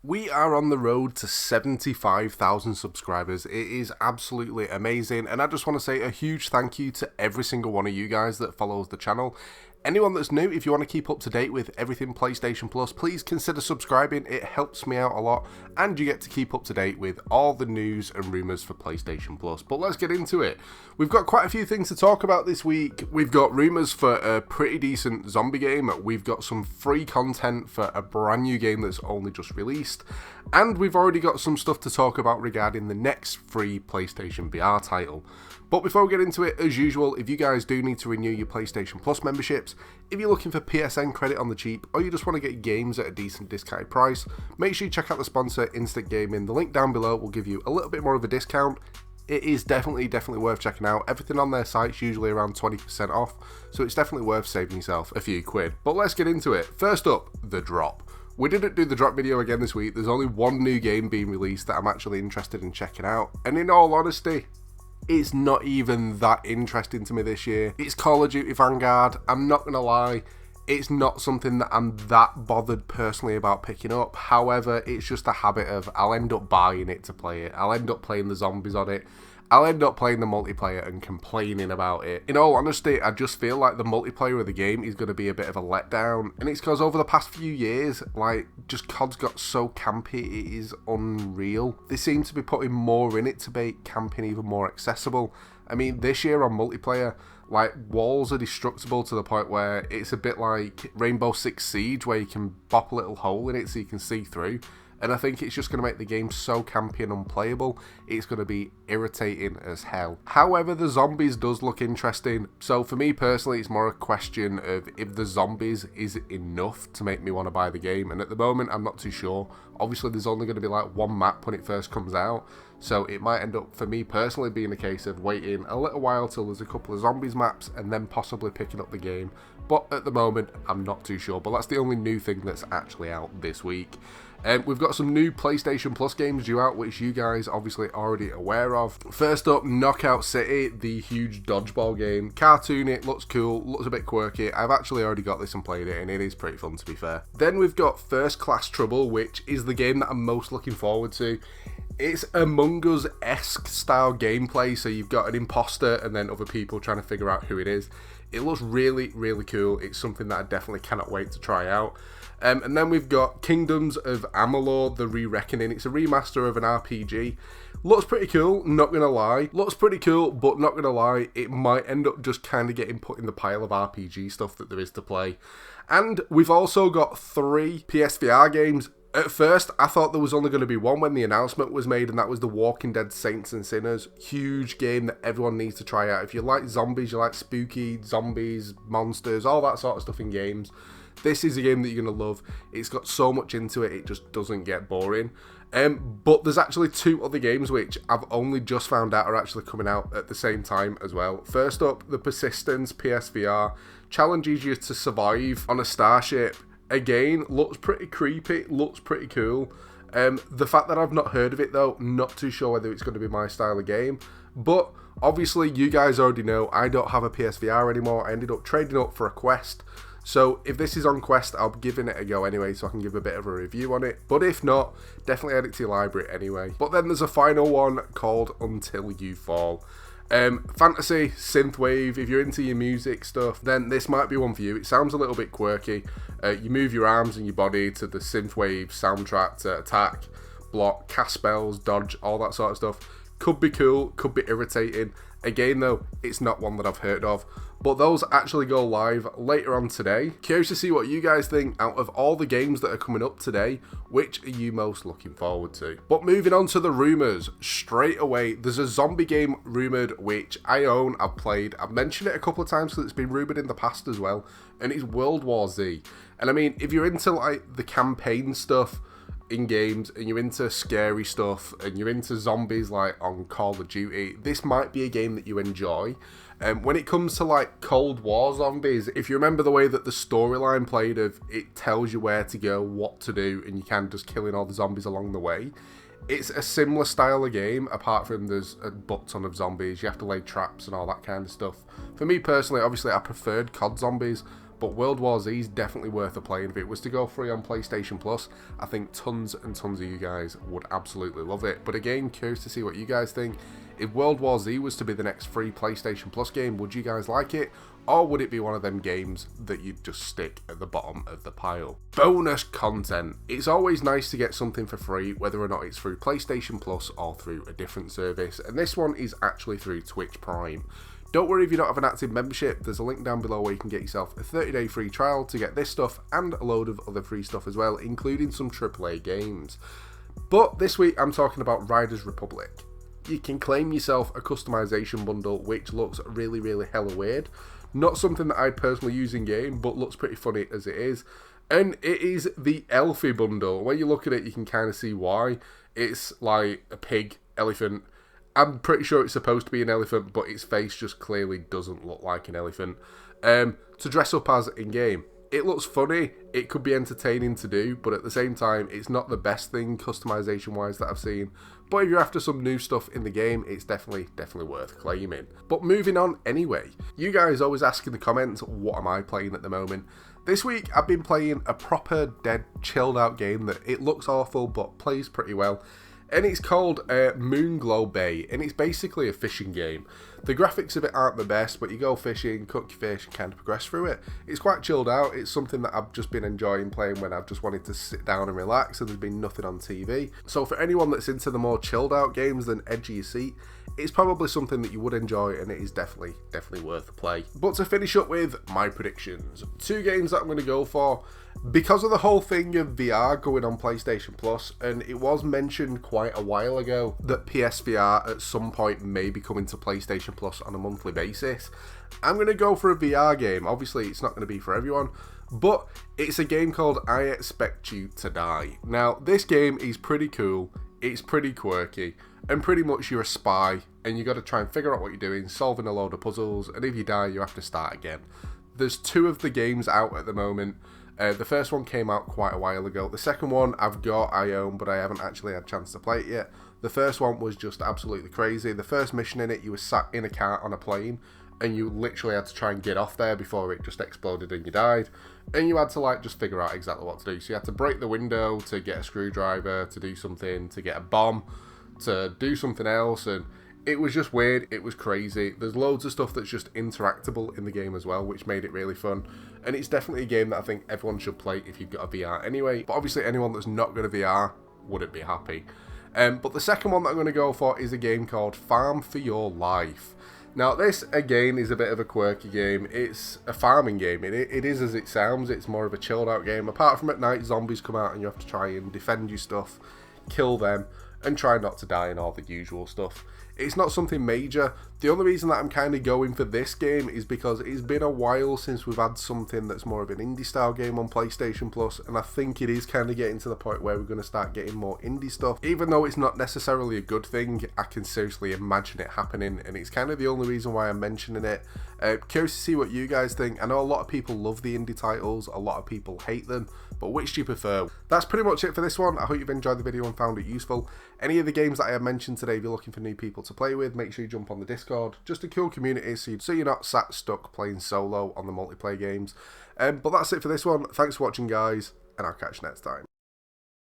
We are on the road to 75,000 subscribers. It is absolutely amazing, and I just want to say a huge thank you to every single one of you guys that follows the channel. Anyone that's new, if you want to keep up to date with everything PlayStation Plus, please consider subscribing. It helps me out a lot, and you get to keep up to date with all the news and rumours for PlayStation Plus. But let's get into it. We've got quite a few things to talk about this week. We've got rumours for a pretty decent zombie game. We've got some free content for a brand new game that's only just released. And we've already got some stuff to talk about regarding the next free PlayStation VR title. But before we get into it, as usual, if you guys do need to renew your PlayStation Plus memberships, if you're looking for PSN credit on the cheap, or you just want to get games at a decent discounted price, make sure you check out the sponsor, Instant Gaming. The link down below will give you a little bit more of a discount. It is definitely worth checking out. Everything on their site's usually around 20% off, so it's definitely worth saving yourself a few quid. But let's get into it. First up, the drop. We didn't do the drop video again this week. There's only one new game being released that I'm actually interested in checking out, and in all honesty, it's not even that interesting to me this year. It's Call of Duty Vanguard. I'm not going to lie, it's not something that I'm that bothered personally about picking up. However, it's just a habit of I'll end up buying it to play it. I'll end up playing the zombies on it. I'll end up playing the multiplayer and complaining about it. In all honesty, I just feel like the multiplayer of the game is going to be a bit of a letdown. And it's because over the past few years, just COD's got so campy, it is unreal. They seem to be putting more in it to make camping even more accessible. I mean, this year on multiplayer, walls are destructible to the point where it's a bit like Rainbow Six Siege, where you can bop a little hole in it so you can see through. And I think it's just going to make the game so campy and unplayable, it's going to be irritating as hell. However, the zombies does look interesting. So for me personally, it's more a question of if the zombies is enough to make me want to buy the game. And at the moment, I'm not too sure. Obviously, there's only going to be one map when it first comes out. So it might end up, for me personally, being a case of waiting a little while till there's a couple of zombies maps and then possibly picking up the game. But at the moment, I'm not too sure. But that's the only new thing that's actually out this week. We've got some new PlayStation Plus games due out, which you guys obviously already aware of. First up, Knockout City, the huge dodgeball game. Cartoony, looks cool, looks a bit quirky. I've actually already got this and played it, and it is pretty fun to be fair. Then we've got First Class Trouble, which is the game that I'm most looking forward to. It's Among Us-esque style gameplay, so you've got an imposter and then other people trying to figure out who it is. It looks really, really cool. It's something that I definitely cannot wait to try out. And then we've got Kingdoms of Amalur: The Re-Reckoning. It's a remaster of an RPG. Looks pretty cool, not gonna lie. Looks pretty cool, but not gonna lie, it might end up just kind of getting put in the pile of RPG stuff that there is to play. And we've also got 3 PSVR games. At first, I thought there was only going to be one when the announcement was made, and that was The Walking Dead Saints and Sinners. Huge game that everyone needs to try out. If you like zombies, you like spooky zombies, monsters, all that sort of stuff in games, this is a game that you're going to love. It's got so much into it, it just doesn't get boring. But there's actually 2 other games which I've only just found out are actually coming out at the same time as well. First up, The Persistence PSVR challenges you to survive on a starship. Again, looks pretty creepy, looks pretty cool. The fact that I've not heard of it though, not too sure whether it's going to be my style of game. But obviously you guys already know I don't have a PSVR anymore. I ended up trading up for a Quest. So if this is on Quest, I'll be giving it a go anyway, so I can give a bit of a review on it. But if not, definitely add it to your library anyway. But then there's a final one called Until You Fall. Fantasy, synthwave. If you're into your music stuff, then this might be one for you. It sounds a little bit quirky. You move your arms and your body to the synthwave soundtrack to attack, block, cast spells, dodge, all that sort of stuff. Could be cool, could be irritating. Again though, it's not one that I've heard of. But those actually go live later on today. Curious to see what you guys think. Out of all the games that are coming up today, which are you most looking forward to? But moving on to the rumours, straight away, there's a zombie game rumoured which I own, I've played. I've mentioned it a couple of times because it's been rumoured in the past as well. And it's World War Z. And I mean, if you're into the campaign stuff in games and you're into scary stuff and you're into zombies on Call of Duty, this might be a game that you enjoy. When it comes to Cold War zombies, if you remember the way that the storyline played of it tells you where to go, what to do, and you can just killing all the zombies along the way, it's a similar style of game, apart from there's a butt ton of zombies, you have to lay traps and all that kind of stuff. For me personally, obviously I preferred COD zombies, but World War Z is definitely worth a play, and if it was to go free on PlayStation Plus, I think tons and tons of you guys would absolutely love it. But again, curious to see what you guys think. If World War Z was to be the next free PlayStation Plus game, would you guys like it? Or would it be one of them games that you'd just stick at the bottom of the pile? Bonus content. It's always nice to get something for free, whether or not it's through PlayStation Plus or through a different service. And this one is actually through Twitch Prime. Don't worry if you don't have an active membership, there's a link down below where you can get yourself a 30-day free trial to get this stuff and a load of other free stuff as well, including some AAA games. But this week I'm talking about Riders Republic. You can claim yourself a customization bundle which looks really hella weird. Not something that I'd personally use in game, but looks pretty funny as it is. And it is the Elfie Bundle. When you look at it, you can kind of see why. It's like a pig, elephant. I'm pretty sure it's supposed to be an elephant, but its face just clearly doesn't look like an elephant. To dress up as in game. It looks funny, it could be entertaining to do, but at the same time, it's not the best thing customization-wise that I've seen. But if you're after some new stuff in the game, it's definitely worth claiming. But moving on anyway, you guys always ask in the comments, what am I playing at the moment? This week, I've been playing a proper, dead, chilled out game that it looks awful, but plays pretty well. And it's called Moonglow Bay, and it's basically a fishing game. The graphics of it aren't the best, but you go fishing, cook your fish, and kind of progress through it. It's quite chilled out. It's something that I've just been enjoying playing when I've just wanted to sit down and relax and there's been nothing on TV. So for anyone that's into the more chilled out games than edge of your seat, it's probably something that you would enjoy, and it is definitely worth a play. But to finish up with my predictions, 2 games that I'm going to go for. Because of the whole thing of VR going on PlayStation Plus, and it was mentioned quite a while ago that PSVR at some point may be coming to PlayStation Plus on a monthly basis, I'm going to go for a VR game. Obviously, it's not going to be for everyone, but it's a game called I Expect You to Die. Now, this game is pretty cool, it's pretty quirky, and pretty much you're a spy, and you got to try and figure out what you're doing, solving a load of puzzles, and if you die, you have to start again. There's 2 of the games out at the moment. The first one came out quite a while ago. The second one I own, but I haven't actually had a chance to play it yet. The first one was just absolutely crazy. The first mission in it, you were sat in a car on a plane, and you literally had to try and get off there before it just exploded and you died. And you had to like just figure out exactly what to do. So you had to break the window to get a screwdriver, to do something, to get a bomb, to do something else, and it was just weird, it was crazy. There's loads of stuff that's just interactable in the game as well, which made it really fun. And it's definitely a game that I think everyone should play if you've got a VR anyway. But obviously anyone that's not got a VR wouldn't be happy. But the second one that I'm going to go for is a game called Farm for Your Life. Now this, again, is a bit of a quirky game. It's a farming game. It is as it sounds. It's more of a chilled out game. Apart from at night, zombies come out and you have to try and defend your stuff, kill them, and try not to die and all the usual stuff. It's not something major. The only reason that I'm kind of going for this game is because it's been a while since we've had something that's more of an indie style game on PlayStation Plus, and I think it is kind of getting to the point where we're going to start getting more indie stuff. Even though it's not necessarily a good thing, I can seriously imagine it happening, and it's kind of the only reason why I'm mentioning it. Curious to see what you guys think. I know a lot of people love the indie titles, a lot of people hate them, but which do you prefer? That's pretty much it for this one. I hope you've enjoyed the video and found it useful. Any of the games that I have mentioned today, if you're looking for new people to play with, make sure you jump on the Discord. Just a cool community so you're not sat stuck playing solo on the multiplayer games. But that's it for this one. Thanks for watching, guys, and I'll catch you next time.